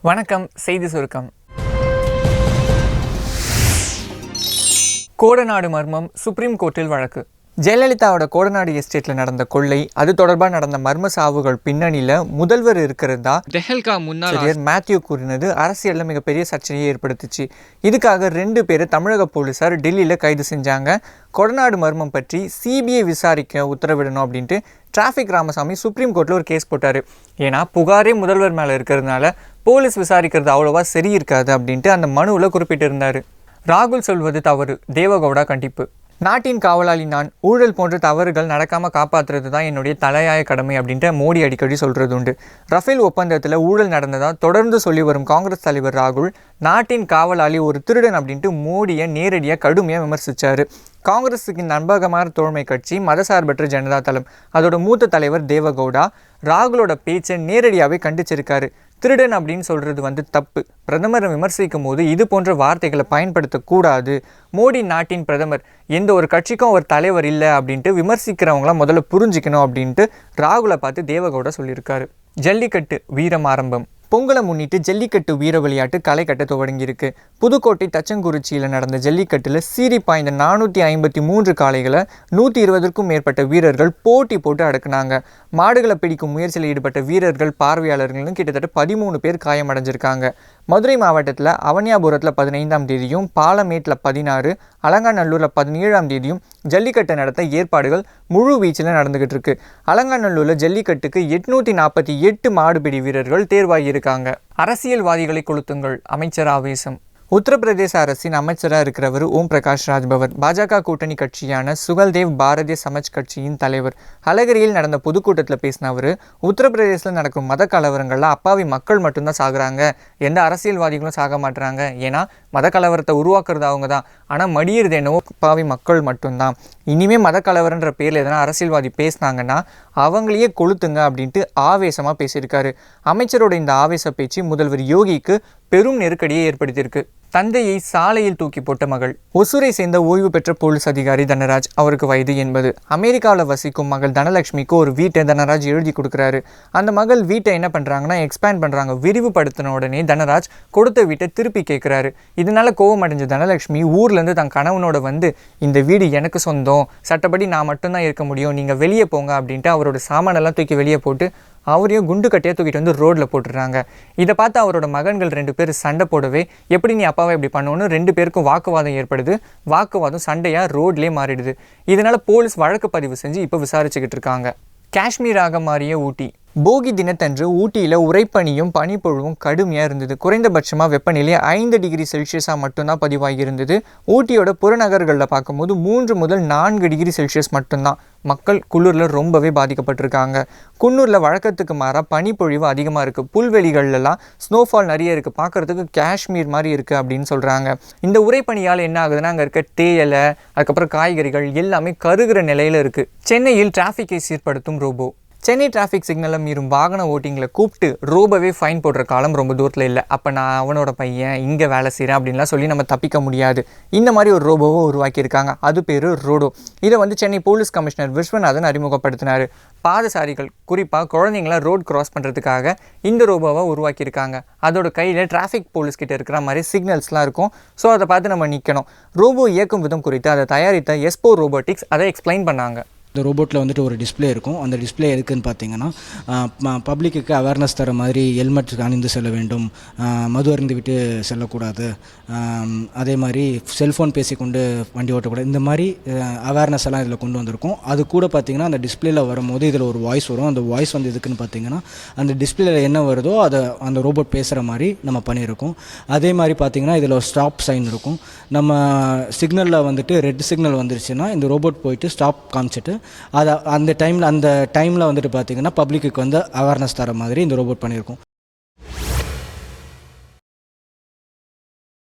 வணக்கம். செய்தி சுருக்கம். கோடநாடு மர்மம், சுப்ரீம் கோர்ட்டில் வழக்கு. ஜெயலலிதாவோட கோடநாடு எஸ்டேட்ல நடந்த கொள்ளை, அது தொடர்பாக நடந்த மர்ம சாவுகள் பின்னணியில முதல்வர் இருக்கிறதா தெஹல்கா முன்னாள் மேத்யூ கூறினது அரசியல்ல மிகப்பெரிய சர்ச்சையை ஏற்படுத்துச்சு. இதுக்காக 2 பேரை தமிழக போலீசார் டெல்லியில கைது செஞ்சாங்க. கொடநாடு மர்மம் பற்றி சிபிஐ விசாரிக்க உத்தரவிடணும் அப்படின்ட்டு டிராஃபிக் ராமசாமி சுப்ரீம் கோர்ட்டில் ஒரு கேஸ் போட்டார். ஏன்னா புகாரே முதல்வர் மேலே இருக்கிறதுனால போலீஸ் விசாரிக்கிறது அவ்வளோவா சரி இருக்காது அப்படின்ட்டு அந்த மனுவில் குறிப்பிட்டிருந்தார். ராகுல் சொல்வது தவறு, தேவகவுடா கண்டிப்பு. நாட்டின் காவலாளி நான், ஊழல் போன்ற தவறுகள் நடக்காமல் காப்பாற்றுறது தான் என்னுடைய தலையாய கடமை அப்படின்ட்டு மோடி அடிக்கடி சொல்கிறது உண்டு. ரஃபேல் ஒப்பந்தத்தில் ஊழல் நடந்ததாக தொடர்ந்து சொல்லி வரும் காங்கிரஸ் தலைவர் ராகுல் நாட்டின் காவலாளி ஒரு திருடன் அப்படின்ட்டு மோடியை நேரடியாக கடுமையாக விமர்சித்தார். காங்கிரஸுக்கு நம்பகமான தோழமை கட்சி மதசார்பற்ற ஜனதா தளம், அதோட மூத்த தலைவர் தேவகவுடா ராகுலோட பேச்சை நேரடியாகவே கண்டிச்சிருக்காரு. திருடன் அப்படின்னு சொல்கிறது தப்பு. பிரதமரை விமர்சிக்கும் போது இது போன்ற வார்த்தைகளை பயன்படுத்தக்கூடாது. மோடி நாட்டின் பிரதமர், எந்த ஒரு கட்சிக்கும் ஒரு தலைவர் இல்லை அப்படின்ட்டு விமர்சிக்கிறவங்களாம் முதல்ல புரிஞ்சிக்கணும் அப்படின்ட்டு ராகுலை பார்த்து தேவகவுடா சொல்லியிருக்காரு. ஜல்லிக்கட்டு வீரம் ஆரம்பம். பொங்கலை முன்னிட்டு ஜல்லிக்கட்டு வீர விளையாட்டு களை கட்ட தொடங்கியிருக்கு. புதுக்கோட்டை தச்சங்குறிச்சியில் நடந்த ஜல்லிக்கட்டில் சீறி பாய்ந்த 453 காளைகளை 120க்கும் மேற்பட்ட வீரர்கள் போட்டி போட்டு அடக்குனாங்க. மாடுகளை பிடிக்கும் முயற்சியில் ஈடுபட்ட வீரர்கள், பார்வையாளர்களும் கிட்டத்தட்ட 13 பேர் காயமடைஞ்சிருக்காங்க. மதுரை மாவட்டத்தில் அவனியாபுரத்தில் 15ஆம் தேதியும், பாலமேட்டில் 16, அலங்காநல்லூரில் 17ஆம் தேதியும் ஜல்லிக்கட்டை நடத்த ஏற்பாடுகள் முழு வீச்சில் நடந்துகிட்டு இருக்கு. அலங்காநல்லூரில் ஜல்லிக்கட்டுக்கு 848 மாடுபிடி வீரர்கள் தேர்வாகியிருக்காங்க. அரசியல்வாதிகளை கொளுத்துங்கள், அமைச்சர் ஆவேசம். உத்தரப்பிரதேச அரசின் அமைச்சராக இருக்கிறவர் ஓம் பிரகாஷ் ராஜ்பவர் பாஜக கூட்டணி கட்சியான சுகல்தேவ் பாரதிய சமாஜ் கட்சியின் தலைவர். அழகிரியில் நடந்த பொதுக்கூட்டத்தில் பேசின அவர், உத்தரப்பிரதேசத்தில் நடக்கும் மத கலவரங்களில் அப்பாவி மக்கள் மட்டும்தான் சாகுறாங்க, எந்த அரசியல்வாதிகளும் சாக மாட்டுறாங்க. ஏன்னா மத கலவரத்தை உருவாக்குறது அவங்க தான், ஆனால் மடியிறது என்னவோ அப்பாவி மக்கள் மட்டும்தான். இனிமேல் மத கலவரன்ற பேரில் எதனா அரசியல்வாதி பேசினாங்கன்னா அவங்களையே கொளுத்துங்க அப்படின்ட்டு ஆவேசமாக பேசியிருக்காரு. அமைச்சரோட இந்த ஆவேச பேச்சு முதல்வர் யோகிக்கு பெரும் நெருக்கடியை ஏற்படுத்தியிருக்கு. தந்தையை சாலையில் தூக்கி போட்ட மகள். ஒசூரை சேர்ந்த ஓய்வு பெற்ற போலீஸ் அதிகாரி தனராஜ், அவருக்கு வயது 80. அமெரிக்காவில் வசிக்கும் மகள் தனலட்சுமிக்கு ஒரு வீட்டை தனராஜ் எழுதி கொடுக்குறாரு. அந்த மகள் வீட்டை என்ன பண்ணுறாங்கன்னா எக்ஸ்பேண்ட் பண்ணுறாங்க. விரிவுபடுத்தின உடனே தனராஜ் கொடுத்த வீட்டை திருப்பி கேட்குறாரு. இதனால கோபம் அடைஞ்ச தனலட்சுமி ஊர்லேருந்து தன் கணவனோட வந்து, இந்த வீடு எனக்கு சொந்தம், சட்டப்படி நான் மட்டும்தான் இருக்க முடியும், நீங்கள் வெளியே போங்க அப்படின்ட்டு அவரோட சாமானெல்லாம் தூக்கி வெளியே போட்டு அவரையும் குண்டு கட்டையாக தூக்கிட்டு வந்து ரோட்டில் போட்டுடுறாங்க. இதை பார்த்து அவரோட மகன்கள் 2 பேர் சண்டை போடவே, எப்படி நீ அப்பாவை இப்படி பண்ணணும்னு 2 பேருக்கும் வாக்குவாதம் ஏற்படுது. வாக்குவாதம் சண்டையாக ரோட்லேயே மாறிடுது. இதனால் போலீஸ் வழக்கு பதிவு செஞ்சு இப்போ விசாரிச்சுக்கிட்டு இருக்காங்க. காஷ்மீராக மாறிய ஊட்டி. போகி தினத்தன்று ஊட்டியில் உறைப்பனியும் பனிப்பொழிவும் கடுமையாக இருந்தது. குறைந்தபட்சமாக வெப்பநிலை 5 டிகிரி செல்சியஸாக மட்டும்தான் பதிவாகி இருந்தது. ஊட்டியோட புறநகர்களில் பார்க்கும்போது 3 முதல் 4 டிகிரி செல்சியஸ் மட்டும்தான். மக்கள் குளிரில் ரொம்பவே பாதிக்கப்பட்டிருக்காங்க. குன்னூரில் வழக்கத்துக்கு மாறாக பனிப்பொழிவு அதிகமாக இருக்குது. புல்வெளிகள்லாம் ஸ்னோஃபால் நிறைய இருக்குது, பார்க்குறதுக்கு காஷ்மீர் மாதிரி இருக்குது அப்படின்னு சொல்கிறாங்க. இந்த உறைப்பனியால் என்ன ஆகுதுன்னா, அங்கே இருக்க தேயிலை, அதுக்கப்புறம் காய்கறிகள் எல்லாமே கருகிற நிலையில் இருக்குது. சென்னையில் டிராஃபிக்கை சீர்படுத்தும் ரோபோ. சென்னை டிராஃபிக் சிக்னலை மீறும் வாகன ஓட்டிங்களை கூப்பிட்டு ரோபோவே ஃபைன் போடுற காலம் ரொம்ப தூரத்தில் இல்லை. அப்போ நான் அவனோட பையன் இங்கே வேலை செய்கிறேன் அப்படின்லாம் சொல்லி நம்ம தப்பிக்க முடியாது. இந்த மாதிரி ஒரு ரோபோவை உருவாக்கியிருக்காங்க. அது பேர் ரோடோ. இதை சென்னை போலீஸ் கமிஷனர் விஸ்வநாதன் அறிமுகப்படுத்தினார். பாதசாரிகள், குறிப்பாக குழந்தைங்கள ரோட் கிராஸ் பண்ணுறதுக்காக இந்த ரோபோவை உருவாக்கியிருக்காங்க. அதோட கையில் டிராஃபிக் போலீஸ் கிட்ட இருக்கிற மாதிரி சிக்னல்ஸ்லாம் இருக்கும். ஸோ அதை பார்த்து நம்ம நிற்கணும். ரோபோ இயக்கும் விதம் குறித்து அதை தயாரித்த எஸ்போ ரோபோட்டிக்ஸ் அதை எக்ஸ்பிளைன் பண்ணாங்க. இந்த ரோபோட்டில் ஒரு டிஸ்பிளே இருக்கும். அந்த டிஸ்பிளே எதுக்குன்னு பார்த்தீங்கன்னா, பப்ளிக்கு அவேர்னஸ் தர மாதிரி ஹெல்மெட் அணிந்து செல்ல வேண்டும், மது அருந்து விட்டு செல்லக்கூடாது, அதே மாதிரி செல்ஃபோன் பேசிக்கொண்டு வண்டி ஓட்டக்கூடாது, இந்த மாதிரி அவேர்னஸ் எல்லாம் இதில் கொண்டு வந்திருக்கும். அது கூட பார்த்திங்கன்னா அந்த டிஸ்பிளேயில் வரும்போது இதில் ஒரு வாய்ஸ் வரும். அந்த வாய்ஸ் எதுக்குன்னு பார்த்தீங்கன்னா, அந்த டிஸ்பிளேயில் என்ன வருதோ அதை அந்த ரோபோட் பேசுகிற மாதிரி நம்ம பண்ணியிருக்கோம். அதே மாதிரி பார்த்திங்கன்னா இதில் ஒரு ஸ்டாப் சைன் இருக்கும். நம்ம சிக்னலில் ரெட் சிக்னல் வந்துருச்சுன்னா இந்த ரோபோட் போயிட்டு ஸ்டாப் காமிச்சிட்டு அதை அந்த டைமில் பார்த்திங்கன்னா பப்ளிக்கு அவேர்னஸ் தர மாதிரி இந்த ரோபோட் பண்ணியிருக்கோம்.